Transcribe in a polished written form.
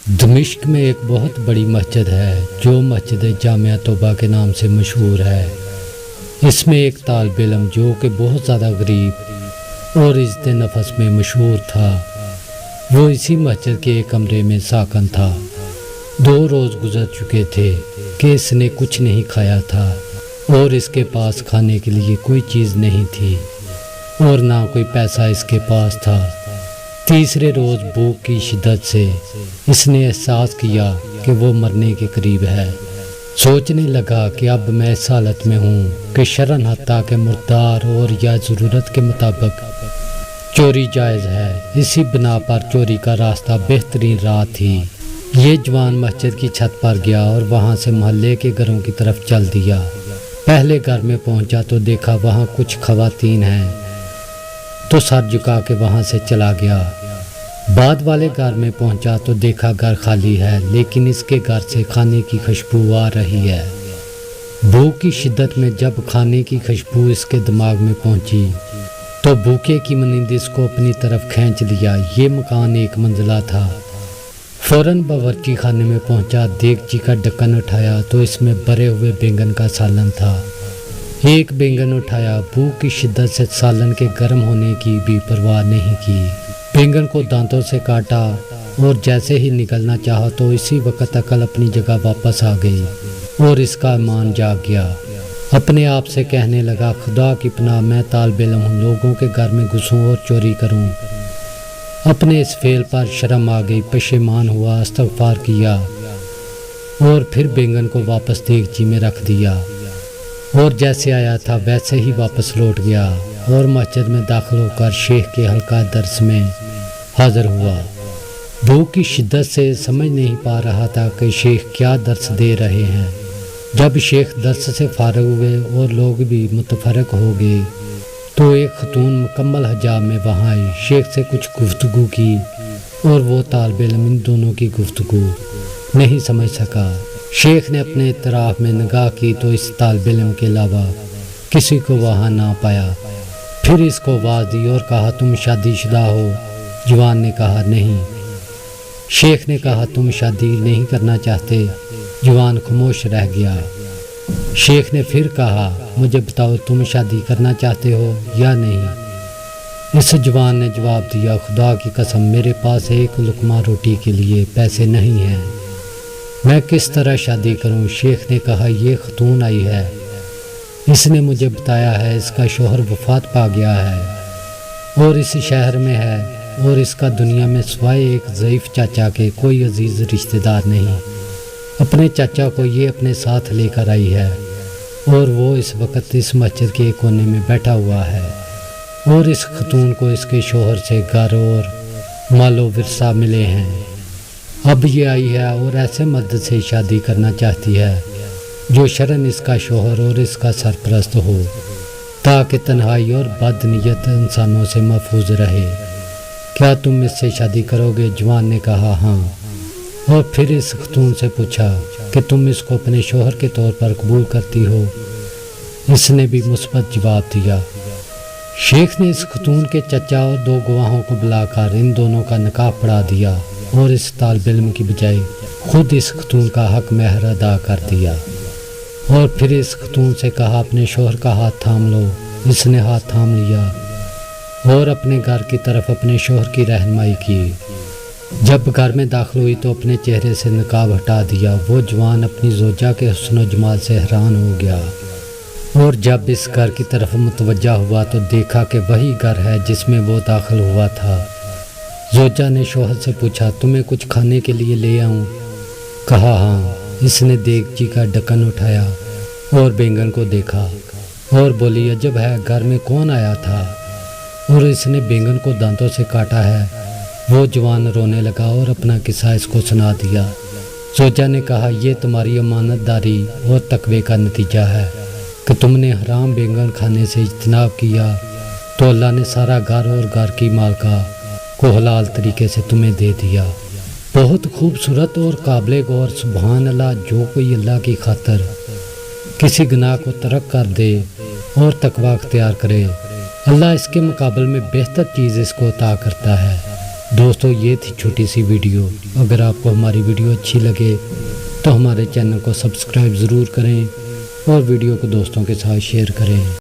دمشق میں ایک بہت بڑی مسجد ہے جو مسجد جامعہ طوبہ کے نام سے مشہور ہے۔ اس میں ایک طالب علم جو کہ بہت زیادہ غریب اور عزت نفس میں مشہور تھا، وہ اسی مسجد کے ایک کمرے میں ساکن تھا۔ 2 روز گزر چکے تھے کہ اس نے کچھ نہیں کھایا تھا اور اس کے پاس کھانے کے لیے کوئی چیز نہیں تھی اور نہ کوئی پیسہ اس کے پاس تھا۔ تیسرے روز بھوک کی شدت سے اس نے احساس کیا کہ وہ مرنے کے قریب ہے۔ سوچنے لگا کہ اب میں اس حالت میں ہوں کہ شرعاً حتیٰ کہ مردار اور یا ضرورت کے مطابق چوری جائز ہے۔ اسی بنا پر چوری کا راستہ بہترین راہ تھی۔ یہ جوان مسجد کی چھت پر گیا اور وہاں سے محلے کے گھروں کی طرف چل دیا۔ پہلے گھر میں پہنچا تو دیکھا وہاں کچھ خواتین ہیں تو سر جھکا کے وہاں سے چلا گیا۔ بعد والے گھر میں پہنچا تو دیکھا گھر خالی ہے، لیکن اس کے گھر سے کھانے کی خوشبو آ رہی ہے۔ بھوک کی شدت میں جب کھانے کی خوشبو اس کے دماغ میں پہنچی تو بھوکے کی مانند اس کو اپنی طرف کھینچ لیا۔ یہ مکان 1 منزلہ تھا۔ فوراً باورچی خانے میں پہنچا، دیگچی کا ڈھکن اٹھایا تو اس میں بھرے ہوئے بینگن کا سالن تھا۔ ایک بینگن اٹھایا، بھوک کی شدت سے سالن کے گرم ہونے کی بھی پرواہ نہیں کی۔ بینگن کو دانتوں سے کاٹا اور جیسے ہی نکلنا چاہا تو اسی وقت عقل اپنی جگہ واپس آ گئی اور اس کا ایمان جاگ گیا۔ اپنے آپ سے کہنے لگا، خدا کی پناہ، میں طالب علم ہوں، لوگوں کے گھر میں گھسوں اور چوری کروں۔ اپنے اس فعل پر شرم آ گئی، پشیمان ہوا، استغفار کیا اور پھر بینگن کو واپس دیگچی میں رکھ دیا اور جیسے آیا تھا ویسے ہی واپس لوٹ گیا اور مسجد میں داخل ہو کر شیخ کے حلقہ درس میں حاضر ہوا۔ بھوک کی شدت سے سمجھ نہیں پا رہا تھا کہ شیخ کیا درس دے رہے ہیں۔ جب شیخ درس سے فارغ ہوئے اور لوگ بھی متفرق ہو گئے تو ایک خاتون مکمل حجاب میں وہاں آئی، شیخ سے کچھ گفتگو کی اور وہ طالب علم ان دونوں کی گفتگو نہیں سمجھ سکا۔ شیخ نے اپنے اطراف میں نگاہ کی تو اس طالب علم کے علاوہ کسی کو وہاں نہ پایا۔ پھر اس کو آواز دی اور کہا، تم شادی شدہ ہو؟ جوان نے کہا، نہیں۔ شیخ نے کہا، تم شادی نہیں کرنا چاہتے؟ جوان خاموش رہ گیا۔ شیخ نے پھر کہا، مجھے بتاؤ، تم شادی کرنا چاہتے ہو یا نہیں؟ اس جوان نے جواب دیا، خدا کی قسم، میرے پاس ایک لقمہ روٹی کے لیے پیسے نہیں ہیں، میں کس طرح شادی کروں؟ شیخ نے کہا، یہ خاتون آئی ہے، اس نے مجھے بتایا ہے اس کا شوہر وفات پا گیا ہے اور اس شہر میں ہے اور اس کا دنیا میں سوائے ایک ضعیف چاچا کے کوئی عزیز رشتہ دار نہیں۔ اپنے چاچا کو یہ اپنے ساتھ لے کر آئی ہے اور وہ اس وقت اس مسجد کے ایک کونے میں بیٹھا ہوا ہے اور اس خاتون کو اس کے شوہر سے گھر اور مال و ورثہ ملے ہیں۔ اب یہ آئی ہے اور ایسے مرد سے شادی کرنا چاہتی ہے جو شرعاً اس کا شوہر اور اس کا سرپرست ہو تاکہ تنہائی اور بد نیت انسانوں سے محفوظ رہے۔ کیا تم اس سے شادی کرو گے؟ جوان نے کہا، ہاں۔ اور پھر اس خاتون سے پوچھا کہ تم اس کو اپنے شوہر کے طور پر قبول کرتی ہو؟ اس نے بھی مثبت جواب دیا۔ شیخ نے اس خاتون کے چچا اور 2 گواہوں کو بلا کر ان دونوں کا نکاح پڑھا دیا اور اس طالب علم کی بجائے خود اس خاتون کا حق مہر ادا کر دیا اور پھر اس خاتون سے کہا، اپنے شوہر کا ہاتھ تھام لو۔ اس نے ہاتھ تھام لیا اور اپنے گھر کی طرف اپنے شوہر کی رہنمائی کی۔ جب گھر میں داخل ہوئی تو اپنے چہرے سے نقاب ہٹا دیا۔ وہ جوان اپنی زوجہ کے حسن و جمال سے حیران ہو گیا اور جب اس گھر کی طرف متوجہ ہوا تو دیکھا کہ وہی گھر ہے جس میں وہ داخل ہوا تھا۔ زوجہ نے شوہر سے پوچھا، تمہیں کچھ کھانے کے لیے لے آؤں؟ کہا، ہاں۔ اس نے دیگچی کا ڈھکن اٹھایا اور بینگن کو دیکھا اور بولی، عجب ہے، گھر میں کون آیا تھا اور اس نے بینگن کو دانتوں سے کاٹا ہے؟ وہ جوان رونے لگا اور اپنا قصہ اس کو سنا دیا۔ زوجہ نے کہا، یہ تمہاری امانت داری اور تقوی کا نتیجہ ہے کہ تم نے حرام بینگن کھانے سے اجتناب کیا تو اللہ نے سارا گھر اور گھر کی مالکہ کو حلال طریقے سے تمہیں دے دیا۔ بہت خوبصورت اور قابل غور۔ سبحان اللہ، جو کوئی اللہ کی خاطر کسی گناہ کو ترک کر دے اور تقوی اختیار کرے، اللہ اس کے مقابل میں بہتر چیز اس کو عطا کرتا ہے۔ دوستو یہ تھی چھوٹی سی ویڈیو. اگر آپ کو ہماری ویڈیو اچھی لگے تو ہمارے چینل کو سبسکرائب ضرور کریں اور ویڈیو کو دوستوں کے ساتھ شیئر کریں.